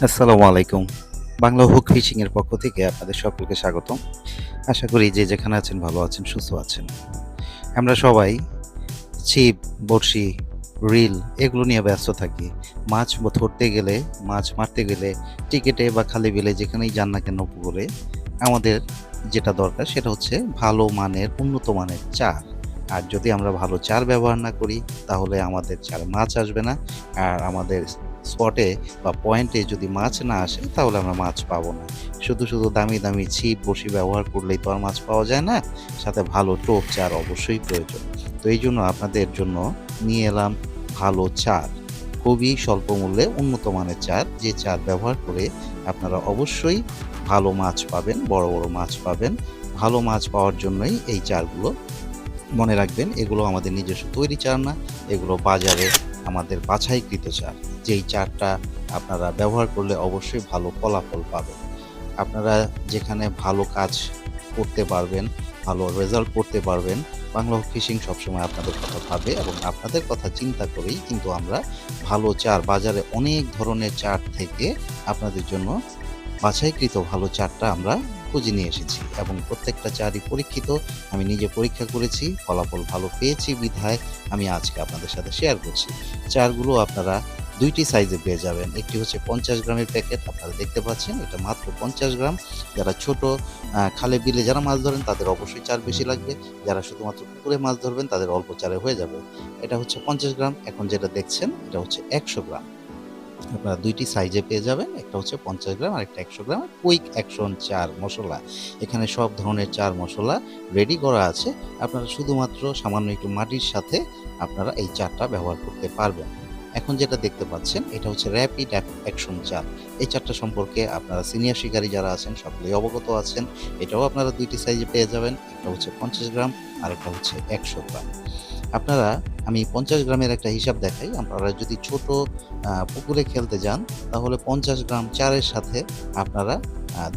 আসসালামু আলাইকুম। Bangla hook fishing এর পক্ষ থেকে আপনাদের সকলকে স্বাগতম। আশা করি যে যেখানে আছেন ভালো আছেন, সুস্থ আছেন। আমরা সবাই ছিপ, বড়শি, রিল এগুলো নিয়ে ব্যস্ত থাকি। ধরতে গেলে, মাছ মারতে গেলে টিকেটে বা খালি বিলে যেখানেই যান না কেন পুকুরে, আমাদের যেটা দরকার সেটা হচ্ছে ভালো মানের, উন্নত মানের চার। আর যদি আমরা ভালো চার ব্যবহার না করি তাহলে আমাদের চারে মাছ আসবে না। আর আমাদের স্পটে বা পয়েন্টে যদি মাছ না আসে তাহলে আমরা মাছ পাবো না। শুধু দামি, দামি ছিপ, বড়শি ব্যবহার করলেই তো আর মাছ পাওয়া যায় না। সাথে ভালো টোপ চার অবশ্যই প্রয়োজন। তো এইজন্য আপনাদের জন্য নিয়ে এলাম ভালো চার। খুবই স্বল্প মূল্যে উন্নত মানের চার, যে চার ব্যবহার করে আপনারা অবশ্যই ভালো মাছ পাবেন, বড়, বড় মাছ পাবেন। ভালো মাছ পাওয়ার জন্যই এই চারগুলো। মনে রাখবেন এগুলো আমাদের নিজস্ব তৈরি চার না, এগুলো বাজারে আমাদের বাছাইকৃত চার। যেই চারটা আপনারা ব্যবহার করলে অবশ্যই ভালো ফলাফল পাবেন। আপনারা যেখানে ভালো কাজ করতে পারবেন, ভালো রেজাল্ট করতে পারবেন, বাংলা ফিশিং সবসময় আপনাদের কথা ভাবে এবং আপনাদের কথা চিন্তা করেই কিন্তু আমরা ভালো চার, বাজারে অনেক ধরনের চার থেকে আপনাদের জন্য বাছাইকৃত ভালো চারটা আমরা খুঁজে নিয়ে এসেছি এবং প্রত্যেকটা চারই পরীক্ষিত। আমি নিজে পরীক্ষা করেছি, ফলাফল ভালো পেয়েছি বিধায় আমি আজকে আপনাদের সাথে শেয়ার করছি। চারগুলো আপনারা ২ টি সাইজে পেয়ে যাবেন। একটি হচ্ছে ৫০ গ্রামের প্যাকেট, আপনারা দেখতে পাচ্ছেন এটা মাত্র ৫০ গ্রাম। যারা ছোট খালে বিলে যারা মাছ ধরেন তাদের অবশ্যই চার বেশি লাগবে। যারা শুধুমাত্র পুকুরে মাছ ধরবেন তাদের অল্প চারে হয়ে যাবে। এটা হচ্ছে ৫০ গ্রাম। এখন যেটা দেখছেন এটা হচ্ছে ১০০ গ্রাম। আপনারা ২ টি সাইজে পেয়ে যাবেন। একটা হচ্ছে ৫০ গ্রাম আরেকটা ১০০ গ্রাম। কুইক অ্যাকশন চার মসলা। এখানে সব ধরনের চার মসলা রেডি করা আছে। আপনারা শুধুমাত্র সামান্য একটু মাটির সাথে আপনারা এই চারটা ব্যবহার করতে পারবেন। এখন যেটা দেখতে পাচ্ছেন এটা হচ্ছে র‍্যাপিড অ্যাকশন চার। এই চারটা সম্পর্কে আপনারা সিনিয়র শিকারী যারা আছেন সকলেই অবগত আছেন। এটাও আপনারা ২ টি সাইজে পেয়ে যাবেন। একটা হচ্ছে ৫০ গ্রাম আরেকটা হচ্ছে ১০০ গ্রাম। আপনারা আমি ৫০ গ্রামের একটা হিসাব দেখাই। আপনারা যদি ছোট পুকুরে খেলতে যান তাহলে ৫০ গ্রাম চারের সাথে আপনারা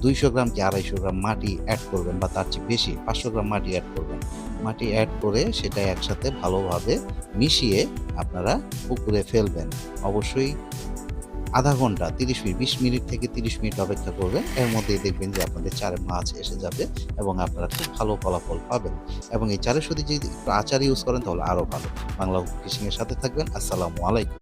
২০০ গ্রাম কি ২৫০ গ্রাম মাটি এড করবেন বা তার চেয়ে বেশি ৫০০ গ্রাম মাটি এড করবেন। মাটি এড করে সেটা একসাথে ভালোভাবে মিশিয়ে আপনারা পুকুরে ফেলবেন। অবশ্যই ০.৫ ঘন্টা ৩০ মিনিট ২০ মিনিট থেকে ৩০ মিনিট অপেক্ষা করবেন। এর মধ্যেই দেখবেন যে আপনাদের চারে মাছ এসে যাবে এবং আপনারা খুব ভালো ফলাফল পাবেন। এবং এই চারের সাথে যদি একটু আচার ইউজ করেন তাহলে আরও ভালো। বাংলা ফিশিং এর সাথে থাকবেন। আসসালামু আলাইকুম।